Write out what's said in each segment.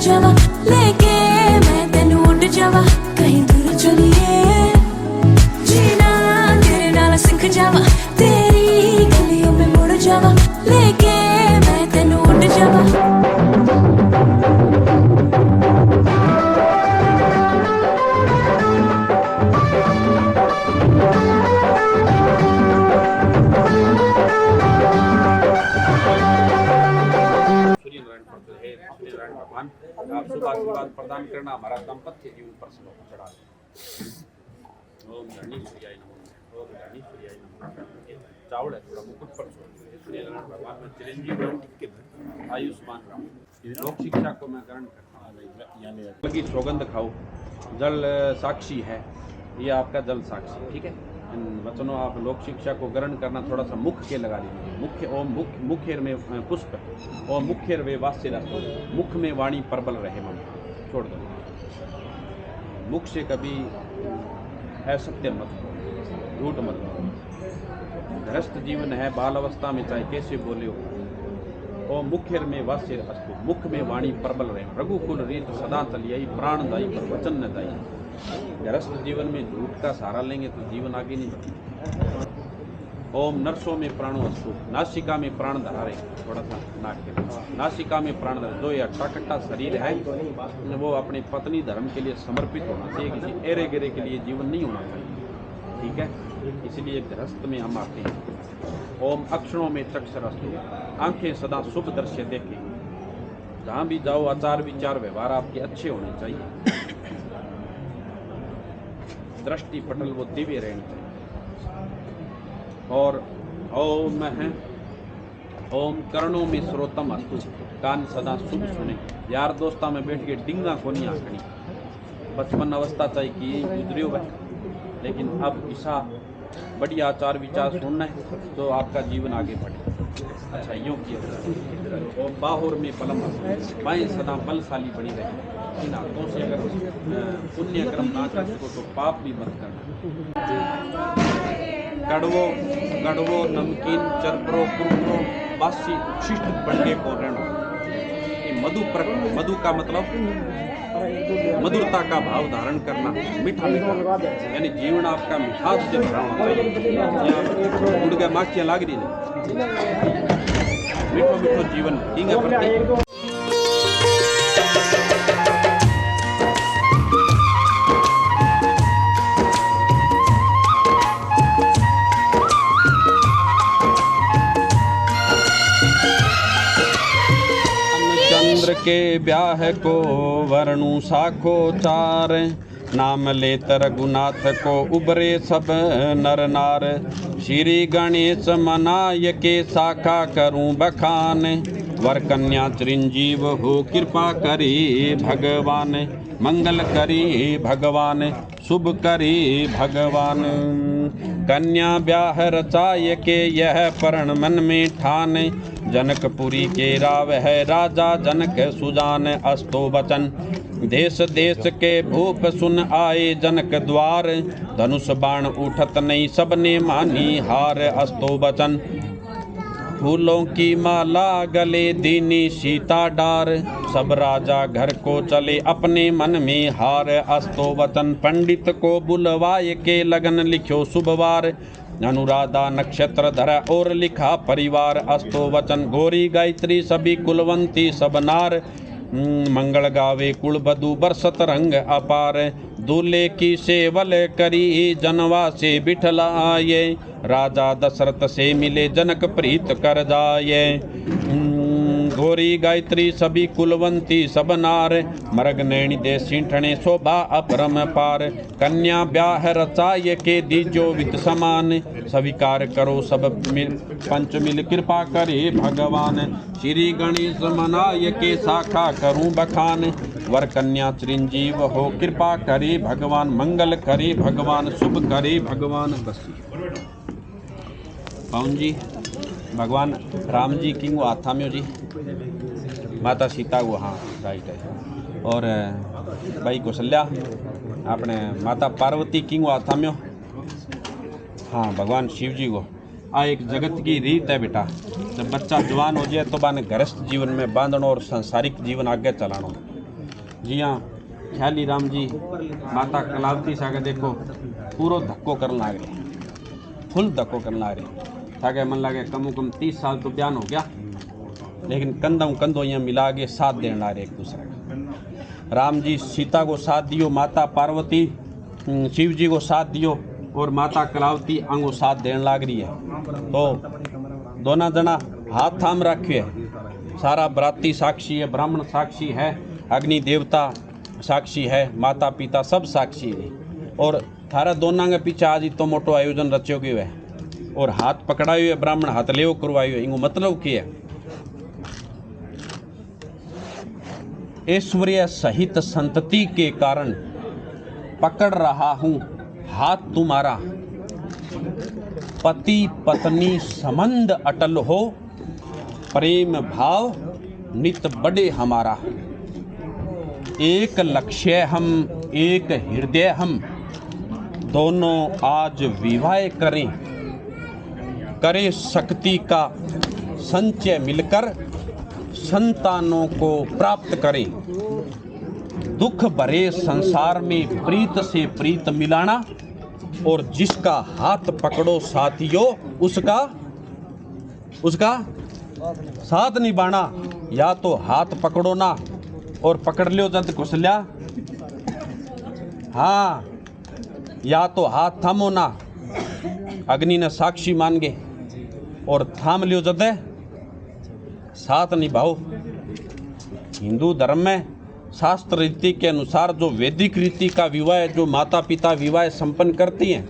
जावा लेके मैं तेनू उड़ जावा कहीं दूर चलिए जीना तेरे नाल सीख जावा तेरी गलियों में मुड़ जावा लेके मैं तेनू उड़ जावा भगवान आप शुभ आशीर्वाद प्रदान करना हमारा दाम्पत्य जीवन पर श्लोक चढ़ा ओम धनी सूर्याय नमः ओम धनी सूर्याय नमः चावल है थोड़ा मुकुट पर सूर्यनारायण भगवान में चिरंजीव आयुष्मान रहूं लोक शिक्षा को मैं ग्रहण करता हूं की सौगंध खाओ जल साक्षी है ये आपका जल साक्षी ठीक है इन वचनों आप लोक शिक्षा को ग्रहण करना थोड़ा सा मुख के लगा लीजिए मुख्य ओम मुखेर में पुष्प ओम मुखेर वे वास्य रस मुख में वाणी प्रबल रहे मन छोड़ दो मुख से कभी असत्य मत झूठ मत गृहस्थ जीवन है बाल अवस्था में चाहे कैसे बोले हो ओम मुखेर में वास्य अस्तु मुख में वाणी प्रबल रहे रघुकुल रीत सदा चलिए प्राणदायी पर वचन न दायी गृहस्थ जीवन में झूठ का सहारा लेंगे तो जीवन आगे नहीं बढ़ेगा ओम नरसों में प्राणो अस्तु नासिका में प्राण धारे थोड़ा सा नाक के नासिका में प्राण धारे जो ये अट्टा शरीर है वो अपनी पत्नी धर्म के लिए समर्पित होना चाहिए किसी एरे गिरे के लिए जीवन नहीं होना चाहिए ठीक है इसलिए गृहस्थ में हम आते हैं ओम अक्षरों में चक्षर अस्तु आंखें सदा शुभ दृश्य देखें जहाँ भी जाओ आचार विचार व्यवहार आपके अच्छे होने चाहिए दृष्टि पटल वो दिव्य रहनी चाहिए और ओम है ओम कर्णों में श्रोतम अस्तु कान सदा शुभ सुने यार दोस्ता में बैठ के डिंगा को नहीं आंकनी बचपन अवस्था चाहिए कि गुजरे हुए लेकिन अब ईसा बढ़िया आचार विचार सुनना है तो आपका जीवन आगे बढ़े अच्छा यूँ किया और बाहुर में पलम बाएं सदा बलशाली बनी रहे इन हाथों से अगर पुण्य कर्म ना कर सको तो पाप भी मत करना कड़वो नमकीन चरपरो कुरकुरो बासी उच्छिष्ट बंडे को रहना मधु का मतलब मधुरता का भाव धारण करना मीठा यानी जीवन आपका मिठास से भरा होना चाहिए गुड़ का माखियाँ लाग रही मीठो मीठो जीवन ठीक है चंद्र के ब्याह को वर्णु साखो चार नाम लेत रघुनाथ को उबरे सब नर नार श्री गणेश मनाय के शाखा करूं बखान वर कन्या चिरंजीव हो कृपा करे भगवान मंगल करे भगवान शुभ करे भगवान कन्या ब्याह रचाय के यह परण मन में ठान जनकपुरी के राव है राजा जनक सुजान अस्तो बचन देश देश के भूप सुन आए जनक द्वार धनुष बाण उठत नहीं सबने मानी हार अस्तो बचन फूलों की माला गले दीनी सीता डार सब राजा घर को चले अपने मन में हार अस्तो वचन पंडित को बुलवाए के लगन लिखो शुभवार अनुराधा नक्षत्र धरा और लिखा परिवार अस्तो वचन गौरी गायत्री सभी कुलवंती सब नार मंगल गावे कुल बधु बरसत रंग अपार दूल्हे की सेवल करी जनवा से बिठलाए राजा दशरथ से मिले जनक प्रीत कर जाए गौरी गायत्री सभी कुलवंती सब नार मरग नैणी दे सिंठने शोभा अपरम पार कन्या ब्याह रचाय के दीजो वित समान स्वीकार करो सब पंच मिल कृपा करे भगवान श्री गणेश मनाय के शाखा करूं बखान वर कन्या चिरंजीव हो कृपा करे भगवान मंगल करे भगवान शुभ करे भगवान बसी पाउन जी भगवान राम जी की वो आथाम्यो जी माता सीता वो हाँ राइट है और भाई कौशल्या अपने माता पार्वती की वो आथाम्यो हाँ भगवान शिव जी को आ एक जगत की रीत है बेटा जब बच्चा जवान हो जाए तो बाने गृहस्थ जीवन में बांधनो और सांसारिक जीवन आगे चलानो जी हाँ, ख्याली राम जी माता कलावती सागे देखो पूरो धक्को करने लाग रहे, फुल धक्को करने लाग रहे। सागे मन लगे कम 30 साल तो बयान हो गया, लेकिन कंधों यहाँ मिला के साथ देने ला रहे एक दूसरे का। राम जी सीता को साथ दियो, माता पार्वती शिव जी को साथ दियो, और माता कलावती अंगो साथ देने लाग रही है। तो दोनों जना हाथ थाम रखे है, सारा बराती साक्षी है, ब्राह्मण साक्षी है, अग्नि देवता साक्षी है, माता पिता सब साक्षी है। और थारा दोनों के पीछे आज तो मोटो आयोजन रचो गयो है, और हाथ पकड़ायो है, ब्राह्मण हाथ लेव करवायो है। इनको मतलब क्या है? ऐश्वर्य सहित संतति के कारण पकड़ रहा हूँ हाथ तुम्हारा, पति पत्नी संबंध अटल हो, प्रेम भाव नित बढ़े हमारा। एक लक्ष्य हम एक हृदय हम, दोनों आज विवाह करें, करे शक्ति का संचय मिलकर संतानों को प्राप्त करें। दुख भरे संसार में प्रीत से प्रीत मिलाना, और जिसका हाथ पकड़ो साथियों उसका साथ निभाना। या तो हाथ पकड़ो ना और पकड़ लियो जद घुसल्या, हाँ, या तो हाथ थामो ना, अग्नि ने साक्षी मान गए, और थाम लियो जद साथ निभाओ। हिंदू धर्म में शास्त्र रीति के अनुसार जो वैदिक रीति का विवाह, जो माता पिता विवाह संपन्न करती हैं,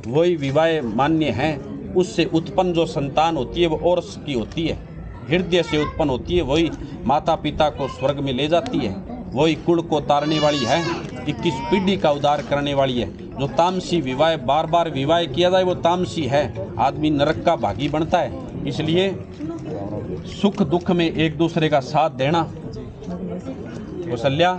वही विवाह मान्य है। उससे उत्पन्न जो संतान होती है वो और की होती है, हृदय से उत्पन्न होती है, वही माता पिता को स्वर्ग में ले जाती है, वही कुल को तारने वाली है, 21 पीढ़ी का उद्धार करने वाली है। जो तामसी विवाह बार बार विवाह किया जाए वो तामसी है, आदमी नरक का भागी बनता है। इसलिए सुख दुख में एक दूसरे का साथ देना। कौशल्या,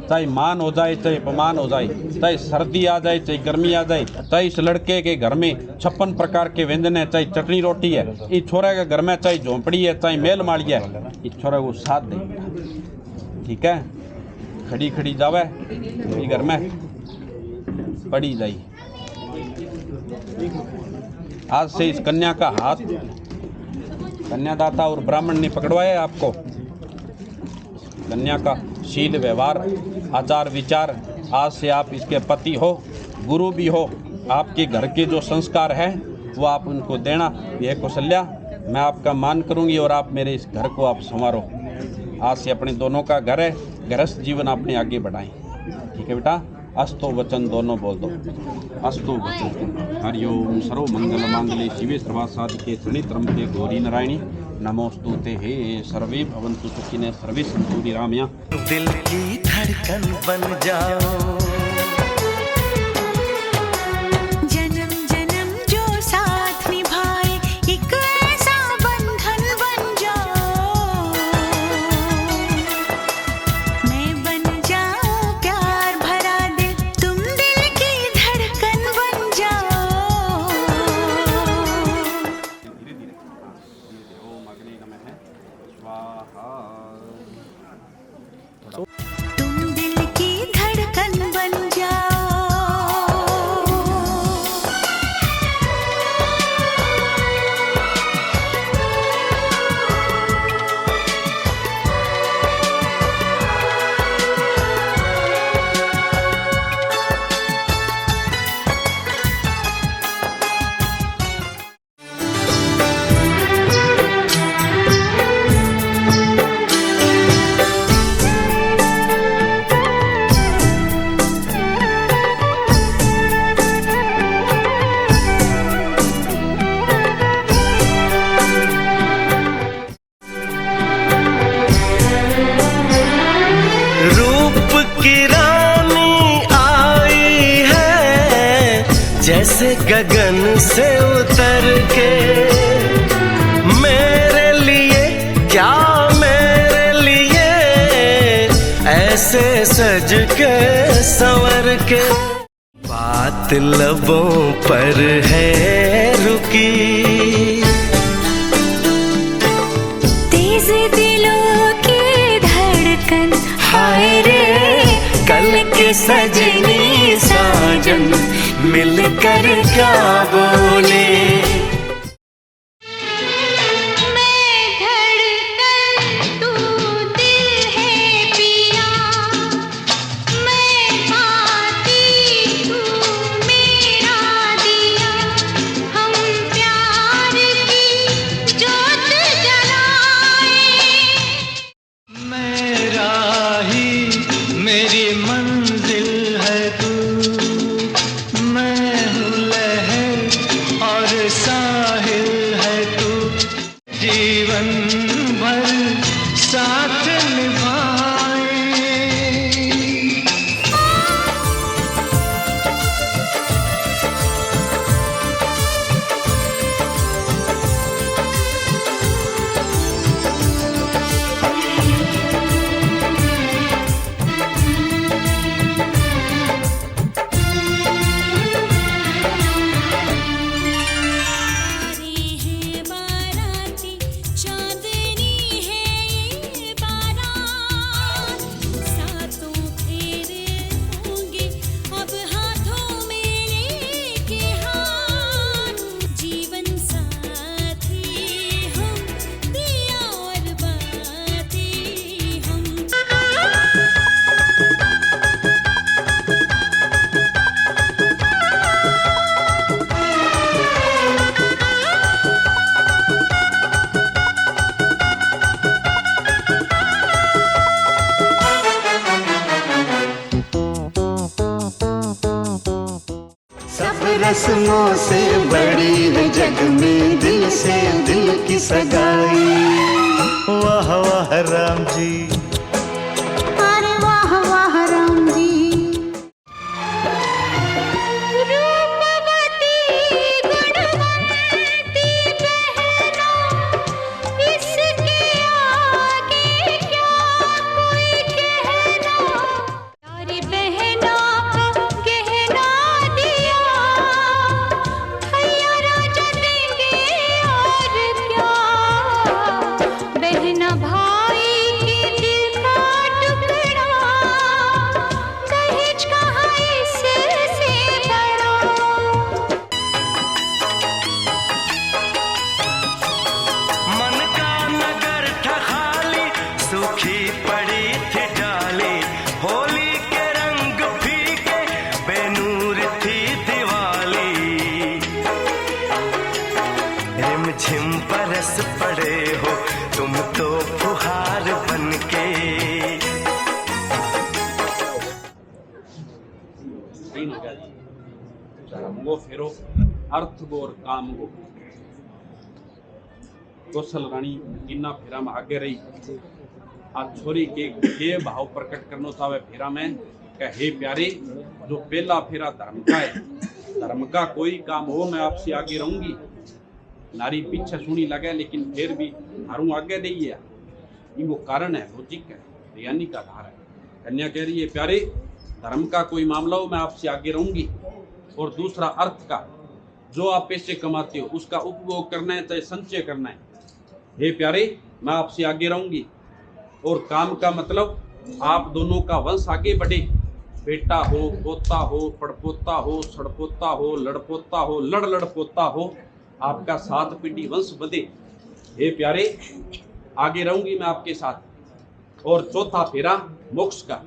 चाहे मान हो जाए चाहे अपमान हो जाए, चाहे सर्दी आ जाए चाहे गर्मी आ जाए, चाहे इस लड़के के घर में 56 प्रकार के व्यंजन है, चाहे चटनी रोटी है, इस छोरे के घर में चाहे झोंपड़ी है चाहे मेल माड़ी है, इस छोरे को साथ देंगे। ठीक है, खड़ी खड़ी जावे घर में पड़ी जाए। आज से इस कन्या का हाथ कन्यादाता और ब्राह्मण ने पकड़वाया आपको। कन्या का शील व्यवहार आचार विचार, आज से आप इसके पति हो, गुरु भी हो, आपके घर के जो संस्कार है वो आप उनको देना। यह कौशल्या, मैं आपका मान करूंगी और आप मेरे इस घर को आप संवारो। आज से अपने दोनों का घर है, गृहस्थ जीवन अपने आगे बढ़ाएं। ठीक है बेटा, अस्तु वचन दोनों बोल दो। अस्तु वचन। हरिओम सर्व मंगल मांगल्ये शिवे सर्वासाधिके शरण्ये गौरी नारायणी नमोस्तुते। हे सर्वे भवन्तु सुखिनः सर्वे सन्तु निरामया। दिल की धड़कन बन जाओ, जन्म जन्म जो साथ निभाए, एक ऐसा बंधन बन जाओ। मैं बन जाऊं प्यार भरा दिल, तुम दिल की धड़कन बन जाओ। ओम अग्नि नमः स्वाहा। तुम दिल की धड़कन बन जाओ। रूप की रानी आई है जैसे गगन से उतर के, मेरे लिए क्या मेरे लिए ऐसे सज के संवर के। बात लबों पर है रुकी, तेज दिलों की धड़कन, हाय रे सजनी साजन मिलकर क्या बोले। रस्मों से बड़ी है जग में दिल से दिल की सगाई। वाह वाह राम जी, अरे वाह वाह राम जी। रूपवती गुणवंती बहनों, इसके आगे क्या कोई कहना। प्यारी बहनों को गहना दिया, भैया राजा देंगे और क्या। बहना भाई के दिल का टुकड़ा, दहेज कहाँ इससे बड़ा। मन का नगर था खाली, सूखी पड़ी थी डाली। होली के रंग फीके, बेनूर थी दिवाली। रिमझिम बरस पड़े हो तुम तो फुहार बनके। वो फेरो अर्थ गो और काम गो। कौशल रानी इन्ना फेरा में आगे रही। आज छोरी के भाव प्रकट करना चाहे फेरा में कह हे प्यारे, जो पहला फेरा धर्म का है, धर्म का कोई काम हो मैं आपसे आगे रहूंगी। नारी पीछे सुनी लगे लेकिन फिर भी हारू आगे नहीं है। वो कारण है, लॉजिक है, यानी का आधार है। कन्या कह रही है प्यारे, धर्म का कोई मामला हो मैं आपसे आगे रहूंगी। और दूसरा अर्थ का, जो आप पैसे कमाते हो उसका उपभोग करना है चाहे संचय करना है, हे प्यारे मैं आपसे आगे रहूंगी। और काम का मतलब आप दोनों का वंश आगे बढ़े। बेटा हो, पोता हो, पड़पोता हो, सड़पोता हो, लड़पोता हो, लड़पोता हो, आपका 7 पीढ़ी वंश बढ़े। हे प्यारे आगे रहूंगी मैं आपके साथ। और चौथा फेरा मोक्ष का।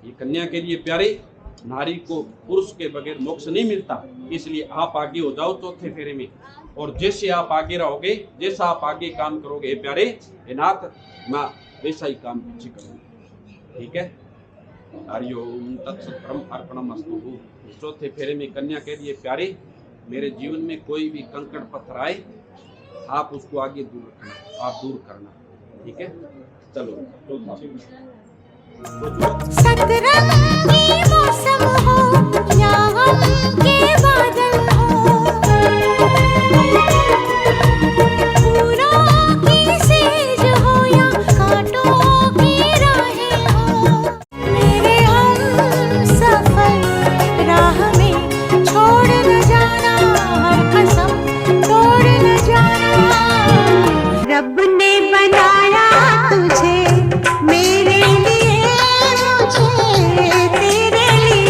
ये कन्या के लिए प्यारे, नारी को पुरुष के बगैर मोक्ष नहीं मिलता, इसलिए आप आगे हो जाओ चौथे फेरे में। और जैसे आप आगे रहोगे, जैसा आप आगे काम करोगे हे प्यारे हे नाथ, मैं वैसा ही काम पीछे करूंगा। ठीक है। हरिओम तत्सत ब्रह्म अर्पणमस्तु। चौथे फेरे में कन्या कह रही है प्यारे, मेरे जीवन में कोई भी कंकड़ पत्थर आए आप उसको आगे दूर रखना, आप दूर करना। ठीक है, चलो चौथा। सतरंगी मौसम हो या गम के बादल हो, फूलों की सेज हो या कांटों की राहें हो, मेरे हम सफर राह में छोड़ न जाना, हर कसम तोड़ न जाना। रब ने बनाया तुझे मेरे लिए, मुझे तेरे लिए।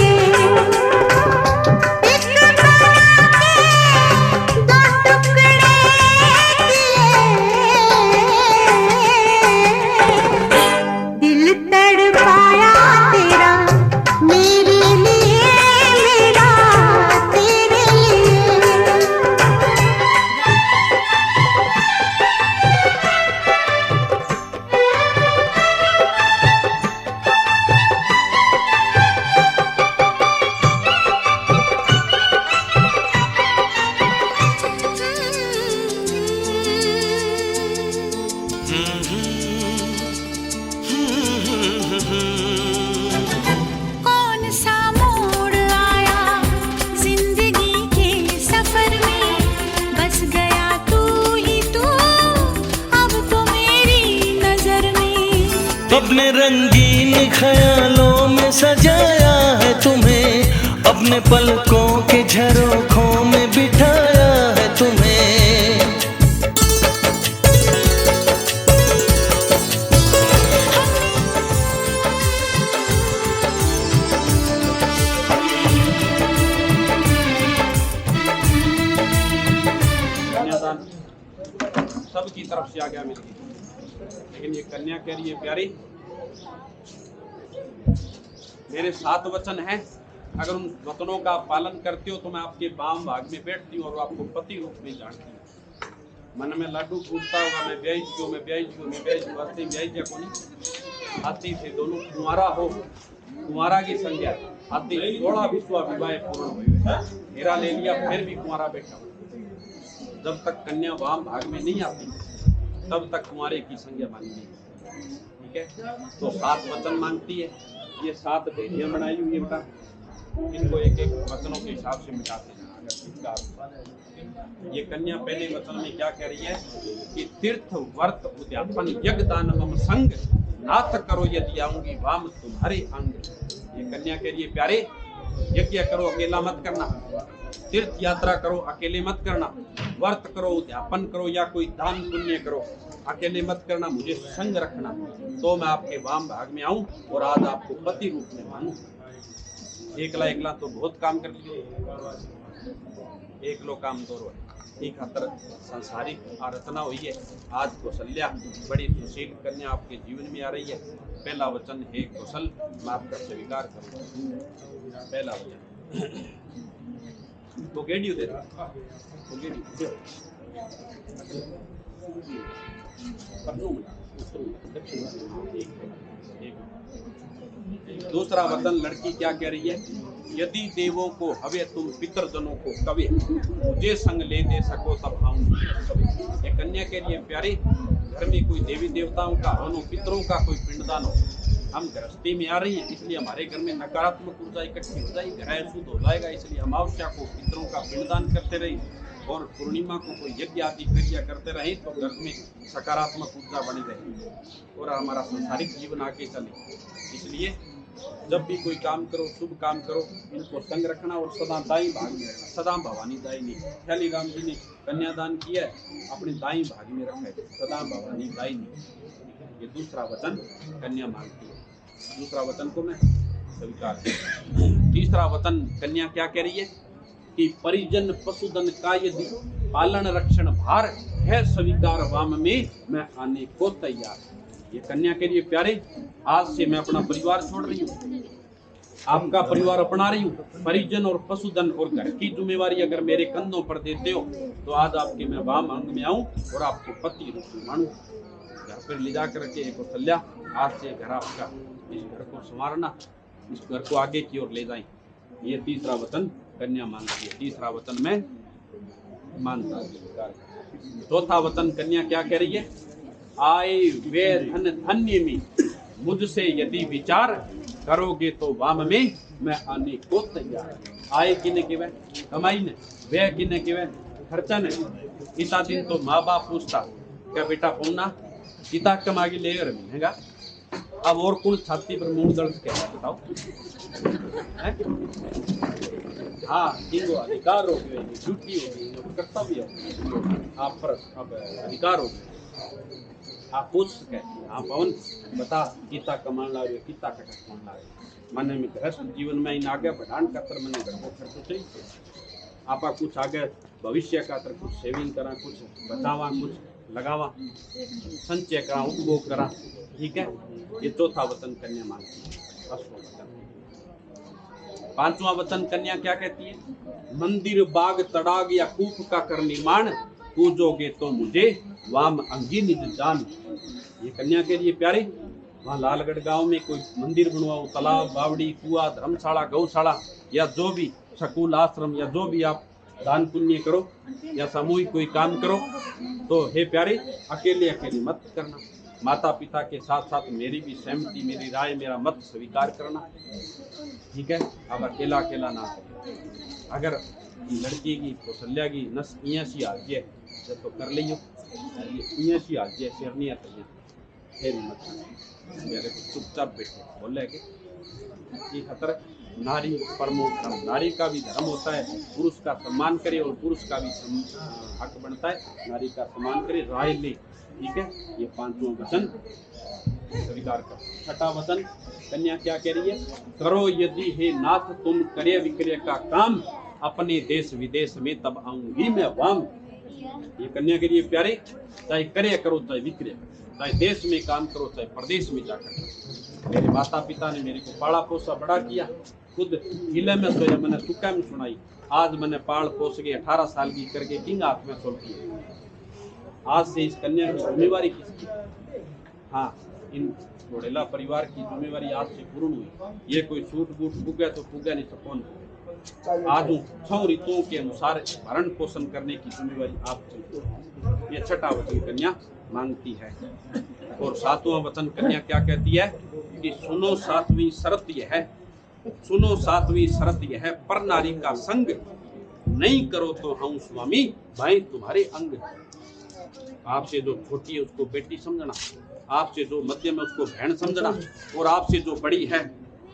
रंगीन ख्यालों में सजाया है तुम्हें, अपने पलकों के झरोखों में बिठाया है तुम्हें। सबकी तरफ से आ गया मिल गई, लेकिन ये कन्या कह रही है प्यारी मेरे 7 वचन हैं, अगर उन वचनों का पालन करते हो तो मैं आपके वाम भाग में बैठती हूँ और आपको पति रूप में जानती हूँ। मन में लाडू फूटता होगा मैं ब्याई जियो मैं ब्याई जियो मैं ब्याई जियो, हस्ती ब्याई जिया कोनी हाथी थे दोनों कुंवारा हो, कुंवारा की संज्ञा हाथी 16 विश्वा विवाह पूर्ण हुए, हेरा ले लिया फिर भी कुंवारा बैठा। जब तक कन्या वाम भाग में नहीं आती तब तक कुंवारे की संज्ञा मानी नहीं। ठीक है, तो 7 वचन मांगती है, ये 7 भेदियां बनाई हुई है बेटा, इनको एक एक वचनों के हिसाब से मिटाते हैं। अगर स्वीकार ये कन्या पहले वचन में क्या कह रही है कि तीर्थ वर्त उद्यापन यज्ञ दान मम संग नाथ करो यदि आऊंगी वाम तुम्हारे अंग। ये कन्या कह रही है प्यारे यज्ञ करो अकेला मत करना, तीर्थ यात्रा करो अकेले मत करना, व्रत करो उद्यापन करो या कोई दान पुण्य करो अकेले मत करना, मुझे संग रखना तो मैं आपके वाम भाग में आऊं और आज आपको पति रूप में मानूं। एकला तो बहुत काम कर लिए, एकलो काम दो एक खातर सांसारिक आराधना हुई है। आज कौशल्या बड़ी सुशील कन्या आपके जीवन में आ रही है। पहला वचन है कौशल, मैं आपका स्वीकार करूंगा। पहला वचन तो गेडियो दे तो गेडियो दूसरा वचन लड़की क्या कह रही है, यदि देवों को हवे तुम पितरजनों को कवे, मुझे संग ले दे सको तब आऊंगी। ये कन्या के लिए प्यारे घर में कोई देवी देवताओं का हवन हो, पितरों का कोई पिंडदान हो, हम गृहस्थी में आ रही हैं इसलिए हमारे घर में नकारात्मक ऊर्जा इकट्ठी हो जाएगी, घर अशुद्ध हो जाएगा, इसलिए अमावस्या को पितरों का पिंडदान करते रहे और पूर्णिमा को कोई यज्ञ आदि क्रिया करते रहे तो घर में सकारात्मक ऊर्जा बनी रहेगी और हमारा संसारिक जीवन आगे चले। इसलिए जब भी कोई काम करो, शुभ काम करो, इनको संग रखना और सदा दाई भाग में रखना। सदा भवानी दाई नहीं, ख्याली राम जी ने कन्यादान किया है अपने दाई भाग में रखा है, सदा भवानी दाई नहीं। ये दूसरा वचन कन्या मांगती है, दूसरा वचन को मैं स्वीकार। तीसरा वचन कन्या क्या कह रही है कि परिजन पशुधन का यदि पालन रक्षण भार है स्वीकार वाम में मैं आने को तैयार। ये कन्या के लिए प्यारे आज से मैं अपना परिवार छोड़ रही हूँ, आपका परिवार अपना रही हूँ। परिजन और पशुधन और घर की जिम्मेवारी अगर मेरे कंधों पर देते हो तो आज आपके मैं वाम अंग में आऊँ और आपको पति रूप में मानूं। घर पर ले जा करके एक कौशल्या आज से घर आपका, इस घर को संवारना, इस घर को आगे की ओर ले जाएं। ये तीसरा वचन कन्या मानती है, तीसरा वचन मैं मानता हूं। चौथा वचन कन्या क्या कह रही है, आए वे धन धन्य में मुझसे यदि विचार करोगे तो वाम में मैं आने को तैयार। आए किने के वे कमाई ने, वे किने के वे खर्चा ने। इतना दिन तो माँ बाप पूछता क्या बेटा पौना पिता कमा के ले मिलेगा, अब और कौन छाती पर मुंह दर्द के बताओ। हाँ इनको अधिकार हो गए, ड्यूटी हो गई, कर्तव्य आप पर अब अधिकार हो गए। आप पूछ सके हाँ पवन बता कितना कमान ला रहे हो, कितना कटा कमान ला रहे हो। मैंने में गृहस्थ जीवन में इन आगे बढ़ान का तर मैंने घर को खर्च चाहिए, आप कुछ आगे भविष्य का तर कुछ सेविंग करा, कुछ बचावा, कुछ लगावा, संचय करा, उपभोग करा। ठीक है, ये चौथा वचन कन्या मांगती है। पांचवा वचन कन्या क्या कहती है, मंदिर बाग तड़ाग या कूप का कर निर्माण पूजोगे तो मुझे वाम अंगी निज जान। ये कन्या के लिए प्यारे वहाँ लालगढ़ गांव में कोई मंदिर बनवाओ, तालाब, बावड़ी, कुआ, धर्मशाला, गौशाला या जो भी स्कूल, आश्रम या जो भी आप दान पुण्य करो या सामूहिक कोई काम करो तो हे प्यारे अकेले अकेले मत करना, माता पिता के साथ साथ मेरी भी सहमति, मेरी राय, मेरा मत स्वीकार करना। ठीक है, अब अकेला अकेला ना करो। अगर लड़की की कौशल्या की नस इं सी हाल है जब तो कर लियो, इं सी हाल है शेरनी आती है फिर मत मेरे को चुपचाप बैठे बोले कि ये खतर नारी परमो धर्म, नारी का भी धर्म होता है पुरुष का सम्मान करे और पुरुष का भी हक बनता है नारी का सम्मान करे, राय ले। ठीक है, ये पांचवां वचन स्वीकार कर। छठा वचन कन्या क्या कह रही है, करो यदि हे नाथ तुम क्रय विक्रय का काम, अपने देश विदेश में तब आऊंगी मैं वाम। ये कन्या के लिए प्यारे, चाहे क्रय करो चाहे विक्रय करो, चाहे देश में काम करो चाहे प्रदेश में जाकर करो। मेरे माता पिता ने मेरे को पाला पोसा बड़ा किया, खुद हिले में सोया मैंने सुखा में सुनाई, आज मैंने पाल पोस के 18 साल की करके किंग हाथ में सौंपी है। आज से इस कन्या की जिम्मेवारी किसकी? हाँ, इन घोड़ेला परिवार की जिम्मेवारी आज से पूर्ण हुई। ये कोई सूट बूट पुगे तो पुगे नहीं तो कौन, आज 6 ऋतुओं के अनुसार भरण पोषण करने की जिम्मेवारी आप चलती। ये छठा वचन कन्या मांगती है। और सातवां वचन कन्या क्या कहती है कि सुनो सातवीं शर्त यह है, सुनो सातवीं शर्त यह है, पर नारी का संग नहीं करो तो हम स्वामी भाई तुम्हारे अंग। आपसे जो छोटी है उसको बेटी समझना, आपसे जो मध्यम है उसको बहन समझना, और आपसे जो बड़ी है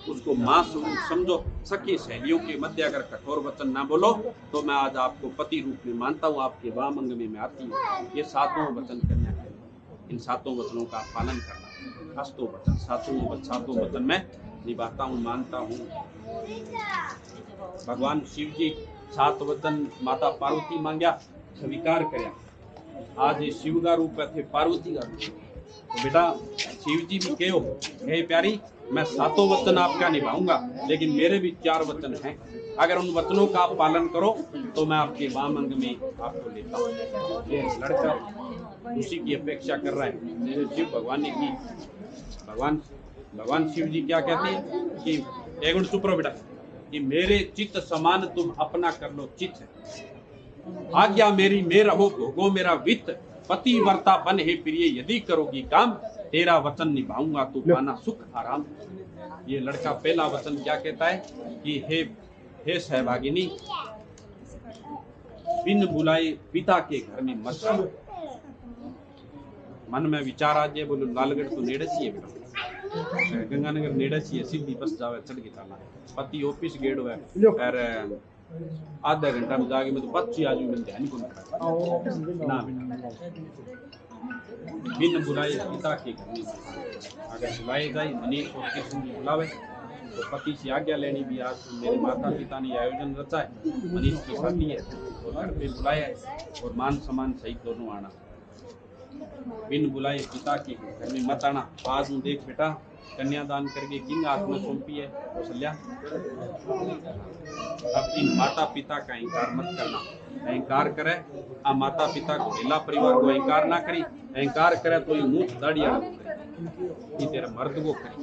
उसको माँ समझो। सखी सहेलियों के मध्य अगर कठोर वचन ना बोलो तो मैं आज आपको पति रूप में मानता हूँ, आपके वाम अंग में मैं आती हूँ। ये सातों वचन कन्या के, इन सातों वचनों का पालन करना। अष्टों वचन सातों वचन मैं निभाता हूँ, मानता हूँ। भगवान शिव जी 7 वचन माता पार्वती मांग्या, स्वीकार करया। आज ये शिव का रूप थे पार्वती का रूप, तो बेटा शिव जी भी कहो हे प्यारी मैं 7 वचन आपका निभाऊंगा, लेकिन मेरे भी 4 वचन हैं, अगर उन वचनों का आप पालन करो तो मैं आपके वाम अंग में आपको लेता हूँ। ये लड़का उसी की अपेक्षा कर रहा है जैसे शिव भगवान ने की। भगवान शिव जी क्या कहते हैं कि एक मिनट चुप रहो बेटा, कि मेरे चित्त समान तुम अपना कर लो चित्त, आज्ञा मेरी में रहो भोगो मेरा वित्त, पति वर्ता बन हे प्रिय यदि करोगी काम, तेरा वचन निभाऊंगा तो पाना सुख आराम। ये लड़का पहला वचन क्या कहता है कि हे सहभागिनी, बिन बुलाए पिता के घर में मत जाओ। मन में विचार आ जाए, बोलो लालगढ़ तो नेड़े चाहिए बेटा, गंगानगर नेड़े चाहिए, सीधी बस जावे चढ़ के चलना, पति ऑफिस गेट हुआ और आधा घंटा में जाके मैं तो बच्ची आज भी ध्यान को ना बेटा। बिन बुलाए पिता के घर में, अगर बुलाए जाए मनीष और किसी बुलावे तो पति से आज्ञा लेनी भी। आज मेरे माता पिता ने आयोजन रचा है, मनीष की शादी है और घर पे बुलाया है, और मान सम्मान सहित दोनों आना। बिन बुलाए पिता के घर में मत आना। आज हूँ देख बेटा कन्यादान करके किंग हाथ में सौंपी है कौशल्या, अब इन माता पिता का अहंकार मत करना। अहंकार करे आ माता पिता को ढीला परिवार को अहंकार ना करी, अहंकार करे तो ये मुंह दाढ़िया ये तेरा मर्द को करे,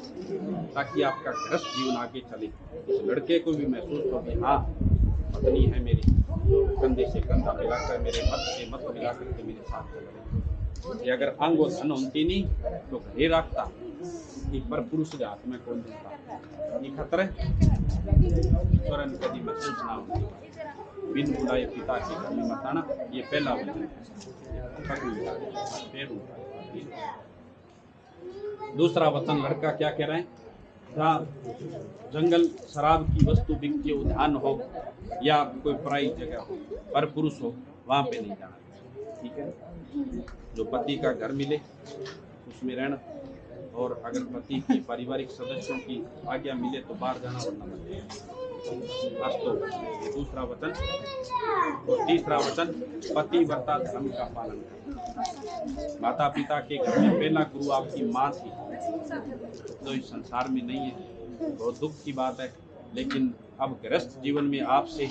ताकि आपका गृहस्थ जीवन आगे चले। इस लड़के को भी महसूस हो कि हाँ पत्नी है मेरी, जो कंधे से कंधा मिलाकर मेरे मत से मत मिलाकर के मेरे साथ चल रही। ये अगर अंग और सन होती नहीं तो घरे रखता, पर पुरुष के हाथ में कौन देता। ये खतरा स्वरन कभी महसूस ना होती। बिन बुलाए पिता के घर में मत आना, ये पहला वचन। दूसरा वचन लड़का क्या कह रहे हैं, जहाँ जंगल शराब की वस्तु बिकती हो, ध्यान हो या कोई पराई जगह हो, पर पुरुष हो, वहाँ पे नहीं जाना। ठीक है, जो पति का घर मिले उसमें रहना, और अगर पति के पारिवारिक सदस्यों की आज्ञा मिले तो बाहर जाना वरना मत। तो दूसरा वचन। और तीसरा वचन पतिव्रता धर्म का पालन करना। माता पिता के घर में पहला गुरु आपकी माँ थी, तो इस संसार में नहीं है, बहुत दुख की बात है। लेकिन अब गृहस्थ जीवन में आपसे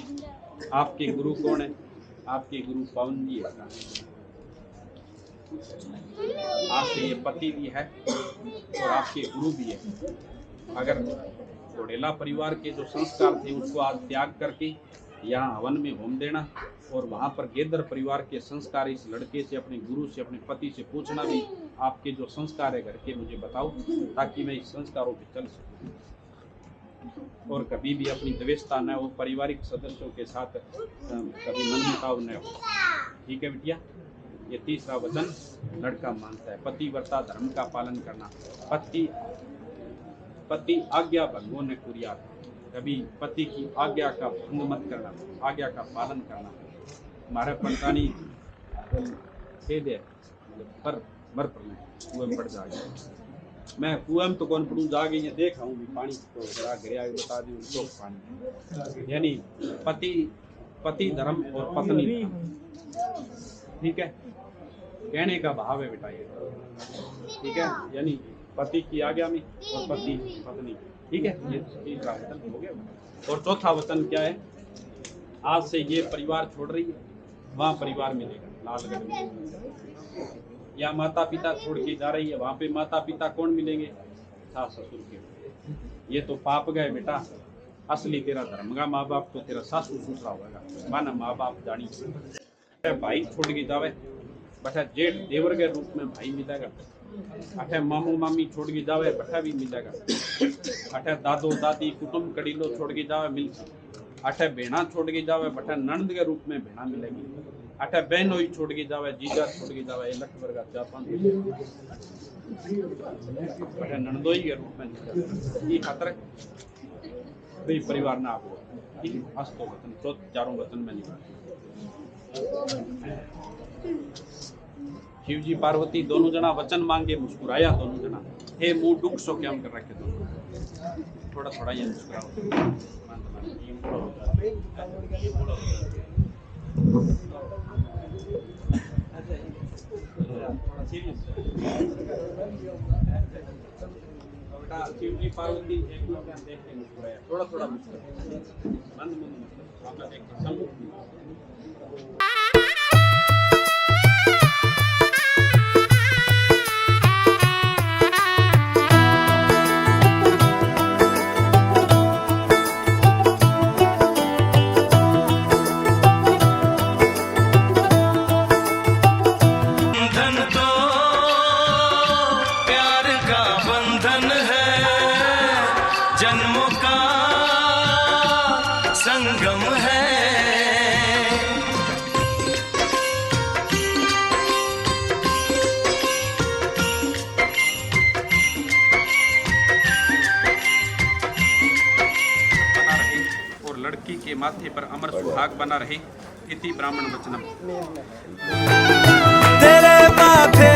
आपके गुरु कौन है? आपके गुरु पवन जी है। आपसे ये पति भी है और आपके गुरु भी है। अगर घोड़ेला परिवार के जो संस्कार थे उसको आज त्याग करके यहाँ हवन में होम देना, और वहाँ पर गेदर परिवार के संस्कार इस लड़के से, अपने गुरु से, अपने पति से पूछना भी आपके जो संस्कार है घर के मुझे बताओ, ताकि मैं इस संस्कारों पे चल सकूँ और कभी भी अपनी द्वेषता न हो, पारिवारिक सदस्यों के साथ कभी मनमुटाव न हो। ठीक है बिटिया? ये तीसरा वचन लड़का मानता है। पतिव्रता धर्म का पालन करना, पति आज्ञा भंगो ने कुरिया, कभी पति की आज्ञा का भंग मत करना, आज्ञा का पालन करना। हमारे पंतानी खेद है पर मर पड़ना कुएं में पड़ जाएगा। मैं कुएं में तो कौन पड़ू जागे, ये देखा हूँ पानी तो गिरा बता दी तो पानी, यानी पति धर्म और पत्नी धर्म, ठीक है, कहने का भाव है बेटा ये, ठीक है, यानी पति की आज्ञा में और पति पत्नी, ठीक है, ये तीसरा वचन हो गया। और चौथा वचन क्या है, आज से ये परिवार छोड़ रही है, वहाँ परिवार मिलेगा लालगढ़ में, या माता पिता छोड़ के जा रही है, वहाँ पे माता पिता कौन मिलेंगे, सास ससुर के। ये तो पाप गए बेटा, असली तेरा धर्म का माँ बाप तो तेरा सासू ससुरा होगा, माना माँ बाप जानी। भाई छोड़ के जावे, बटा जेठ देवर के रूप में भाई मिलेगा, अठे मामू मामी छोड़ के जावे बटा भी मिलेगा, अठे दादो दादी कुटुंब कड़ीलो छोड़ के जावे मिल, अठे बेना छोड़ के जावे बटा नंद के रूप में बेना मिलेगी, अठे बहन हुई छोड़ के जावे, जीजा छोड़ के जावे, लख वर्गा जापान बटा नंदोई के रूप में ये खातर भाई परिवार ना आपको, ठीक है, हस्तो वचन तो चारों वचन में निभा। शिव जी पार्वती दोनों जना वचन मांगे, मुस्कुराया दोनों जना, हे मुंह दुख सो क्या हम कर रखे दोनों, थोड़ा थोड़ा ये मुस्कुराओ। शिव जी पार्वती एक दूसरे देख के मुस्कुराया, थोड़ा थोड़ा मुस्कुराया, मंद मंद मुस्कुराया, आपका देख के सम्मुख। जन्मों का संगम है। बना रहे और लड़की के माथे पर अमर सुहाग बना रहे, इति ब्राह्मण वचनम। तेरे माथे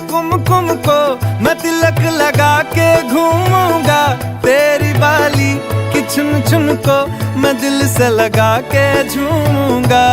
कुमकुम को मैं तिलक लगा के घूमूंगा, तेरी बाली की चुन चुन को मैं दिल से लगा के झूमूंगा।